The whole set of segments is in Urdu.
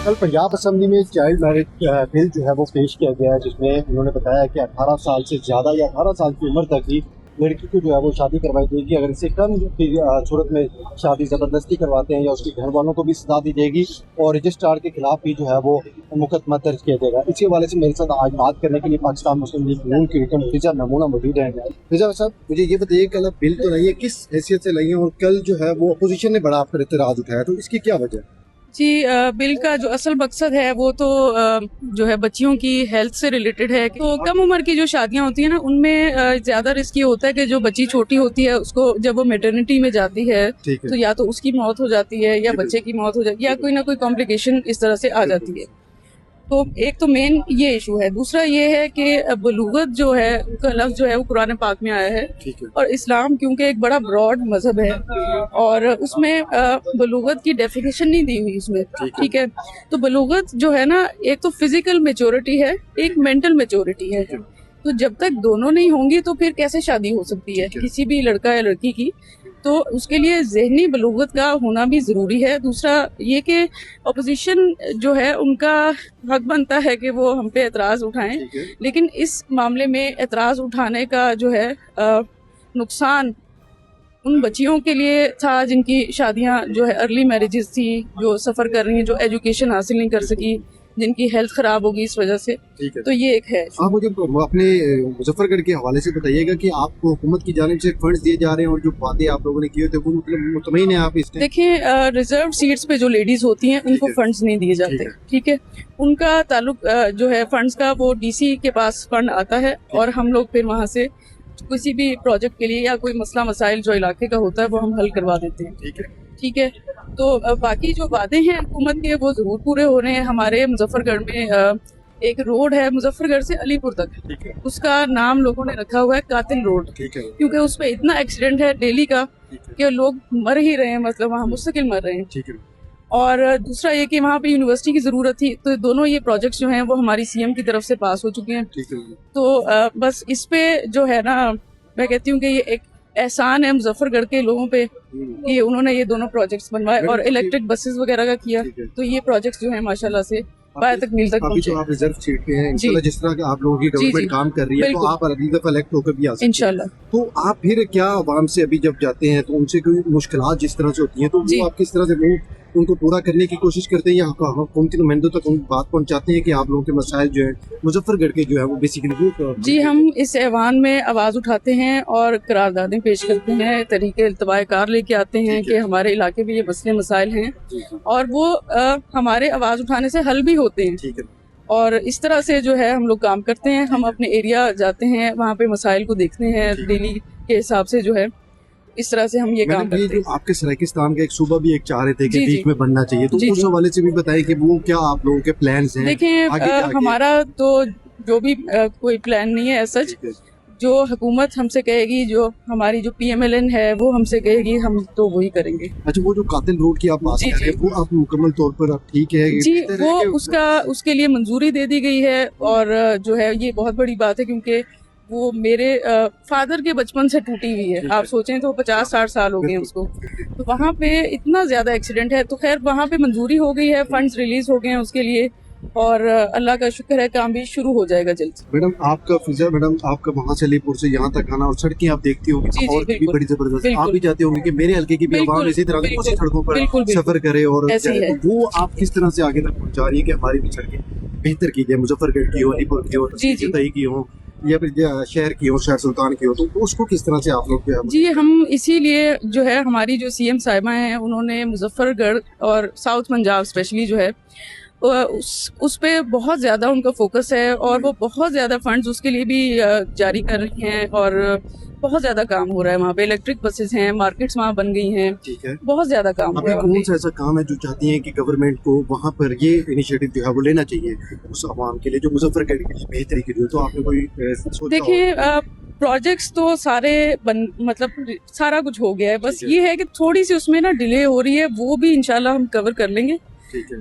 کل پنجاب اسمبلی میں چائلڈ میرج بل جو ہے وہ پیش کیا گیا ہے، جس میں انہوں نے بتایا کہ 18 سال سے زیادہ یا 18 سال کی عمر تک ہی لڑکی کو جو ہے وہ شادی کروائی جائے گی. اگر اسے کم کی صورت میں شادی زبردستی کرواتے ہیں یا اس کے گھر والوں کو بھی سزا دی جائے گی اور رجسٹرار کے خلاف بھی جو ہے وہ مقدمہ درج کیا جائے گا. اسی حوالے سے میرے ساتھ آج بات کرنے کے لیے پاکستان مسلم لیگ نون کی رکن فضا نمونہ موجود ہیں. فضا صاحب مجھے یہ بتائیے کل بل تو نہیں ہے، کس حیثیت سے لائیں اور کل جو ہے وہ اپوزیشن نے بڑا آپ پر اعتراض اٹھایا، تو اس کی کیا وجہ ہے؟ جی بل کا جو اصل مقصد ہے وہ تو جو ہے بچیوں کی ہیلتھ سے ریلیٹڈ ہے. تو کم عمر کی جو شادیاں ہوتی ہیں نا، ان میں زیادہ رسک یہ ہوتا ہے کہ جو بچی چھوٹی ہوتی ہے اس کو جب وہ میٹرنٹی میں جاتی ہے تو یا تو اس کی موت ہو جاتی ہے یا بچے کی موت ہو جاتی ہے یا کوئی نہ کوئی کمپلیکیشن اس طرح سے آ جاتی ہے. تو ایک تو مین یہ ایشو ہے. دوسرا یہ ہے کہ بلوغت جو ہے کا لفظ جو ہے وہ قرآن پاک میں آیا ہے، اور اسلام کیونکہ ایک بڑا براڈ مذہب ہے اور اس میں بلوغت کی ڈیفینیشن نہیں دی ہوئی اس میں. ٹھیک ہے، تو بلوغت جو ہے نا، ایک تو فزیکل میچورٹی ہے، ایک مینٹل میچورٹی ہے. تو جب تک دونوں نہیں ہوں گی تو پھر کیسے شادی ہو سکتی ہے کسی بھی لڑکا یا لڑکی کی؟ تو اس کے لیے ذہنی بلوغت کا ہونا بھی ضروری ہے. دوسرا یہ کہ اپوزیشن جو ہے ان کا حق بنتا ہے کہ وہ ہم پہ اعتراض اٹھائیں، لیکن اس معاملے میں اعتراض اٹھانے کا جو ہے نقصان ان بچیوں کے لیے تھا جن کی شادیاں جو ہے ارلی میرجز تھی، جو سفر کر رہی ہیں، جو ایجوکیشن حاصل نہیں کر سکی، جن کی ہیلتھ خراب ہوگی اس وجہ سے. تو یہ ایک ہے. آپ مجھے اپنے مظفر گڑھ کے حوالے سے بتائیے گا کہ آپ کو حکومت کی جانب سے فنڈز دیے جا رہے ہیں اور جو وعدے آپ لوگوں نے کیے تھے وہ مطلب مطمئن ہیں آپ اس سے؟ دیکھیں، ریزرو سیٹس پہ جو لیڈیز ہوتی ہیں ان کو فنڈز نہیں دیے جاتے. ٹھیک ہے، ان کا تعلق جو ہے فنڈز کا وہ ڈی سی کے پاس فنڈ آتا ہے اور ہم لوگ پھر وہاں سے کسی بھی پروجیکٹ کے لیے یا کوئی مسئلہ مسائل جو علاقے کا ہوتا ہے وہ ہم حل کروا دیتے ہیں. ٹھیک ہے، تو باقی جو وعدے ہیں حکومت کے وہ ضرور پورے ہو رہے ہیں. ہمارے مظفر گڑھ میں ایک روڈ ہے مظفر گڑھ سے علی پور تک، اس کا نام لوگوں نے رکھا ہوا ہے قاتل روڈ، کیونکہ اس پہ اتنا ایکسیڈنٹ ہے ڈیلی کا کہ لوگ مر ہی رہے ہیں، مطلب وہاں مستقل مر رہے ہیں. اور دوسرا یہ کہ وہاں پہ یونیورسٹی کی ضرورت تھی، تو دونوں یہ پروجیکٹس جو ہیں وہ ہماری سی ایم کی طرف سے پاس ہو چکے ہیں. تو بس اس پہ جو ہے نا، میں کہتی ہوں کہ یہ ایک احسان ہے مظفر گڑھ کے لوگوں پہ کہ انہوں نے یہ دونوں پروجیکٹس بنوائے اور الیکٹرک بسز وغیرہ کا کیا. تو یہ پروجیکٹس جو ہیں ماشاءاللہ سے باہر تک میل تک پہنچے. آپ ریزرو سیٹ پہ ہیں انشاءاللہ، جس طرح کہ آپ لوگوں کی گورنمنٹ کام کر رہی ہے تو آپ اگلی دفعہ الیکٹ ہو کر بھی آ سکتے ہیں انشاءاللہ. تو آپ پھر کیا عوام سے ابھی جب جاتے ہیں تو ان سے کوئی مشکلات جس طرح سے ہوتی ہیں تو وہ آپ کس طرح سے ان کو پورا کرنے کی کوشش کرتے ہیں یا حکومتی نمائندوں تک بات پہنچاتے ہیں کہ آپ لوگوں کے مسائل جو ہیں مظفر گڑھ کے جو ہے وہ بیسیکلی جی ہم اس ایوان میں آواز اٹھاتے ہیں اور قراردادیں پیش کرتے ہیں، طریقے التواء کار لے کے آتے ہیں کہ ہمارے علاقے میں یہ مسئلے مسائل ہیں اور وہ ہمارے آواز اٹھانے سے حل بھی ہوتے ہیں. اور اس طرح سے جو ہے ہم لوگ کام کرتے ہیں. ہم اپنے ایریا جاتے ہیں، وہاں پہ مسائل کو دیکھتے ہیں ڈیلی کے حساب سے، جو ہے اس طرح سے ہم یہ کام کرتے ہیں. آپ کے سرائکستان کا ایک صوبہ بھی ایک چاہ رہے تھے کہ بیچ میں بننا چاہیے، تو اس حوالے سے بھی بتائیں کہ وہ کیا آپ لوگوں کے پلانز ہیں؟ دیکھیں، ہمارا تو جو بھی کوئی پلان نہیں ہے سچ. جو حکومت ہم سے کہے گی، جو ہماری جو پی ایم ایل این ہے وہ ہم سے کہے گی، ہم تو وہی کریں گے. اچھا، وہ جو قاتل روڈ کی آپ بات کر رہے ہیں وہ آپ مکمل طور پر آپ ٹھیک ہے؟ جی، وہ اس کے لیے منظوری دے دی گئی ہے اور جو ہے یہ بہت بڑی بات ہے کیونکہ وہ میرے فادر کے بچپن سے ٹوٹی ہوئی ہے. آپ سوچیں تو 50-60 سال ہو گئے ہیں اس کو. تو وہاں پہ اتنا زیادہ ایکسیڈنٹ ہے، تو خیر وہاں پہ منظوری ہو گئی ہے، فنڈز ریلیز ہو گئے ہیں اس کے لیے اور اللہ کا شکر ہے کام بھی شروع ہو جائے گا جلد. میڈم آپ کا فضا، میڈم آپ کا وہاں سے علی پور سے یہاں تک آنا اور سڑکیں آپ دیکھتی ہوں گی اور بھی بڑی زبردست. آپ بھی چاہتے ہوں گے کہ میرے حلقے کی بھی عوام اسی طرح کی سڑکوں پر سفر کرے اور وہ آپ کس طرح سے آگے تک پہنچا رہی ہے کہ ہماری بھی سڑکیں بہتر کی جائے، مظفر گڑھ کی ہو، علی پور کی ہو، تئی کی ہو یا پھر شہر کی ہو، شہر سلطان کی ہو، تو اس کو کس طرح سے آپ لوگ؟ جی ہم اسی لیے جو ہے ہماری جو سی ایم صاحبہ ہیں انہوں نے مظفر گڑھ اور ساؤتھ پنجاب اسپیشلی جو ہے اس پہ بہت زیادہ ان کا فوکس ہے اور وہ بہت زیادہ فنڈز اس کے لیے بھی جاری کر رہی ہیں اور بہت زیادہ کام ہو رہا ہے. وہاں پہ الیکٹرک بسز ہیں، مارکیٹس وہاں بن گئی ہیں، بہت زیادہ کام ہو رہا ہے. کون سا ایسا کام ہے جو چاہتی ہیں کہ گورنمنٹ کو وہاں پر یہ انیشیٹو جو ہے وہ لینا چاہیے اس عوام کے لیے جو مظفر گڑھ کے لیے بہتری کے لیے؟ تو آپ نے کوئی دیکھیں، پروجیکٹس تو سارے مطلب سارا کچھ ہو گیا ہے، بس یہ ہے کہ تھوڑی سی اس میں نا ڈیلے ہو رہی ہے، وہ بھی انشاءاللہ ہم کور کر لیں گے.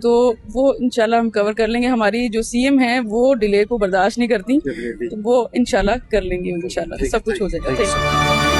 تو وہ انشاءاللہ ہم کور کر لیں گے. ہماری جو سی ایم ہیں وہ ڈیلے کو برداشت نہیں کرتی، تو وہ انشاءاللہ کر لیں گے. انشاءاللہ سب کچھ ہو جائے گا.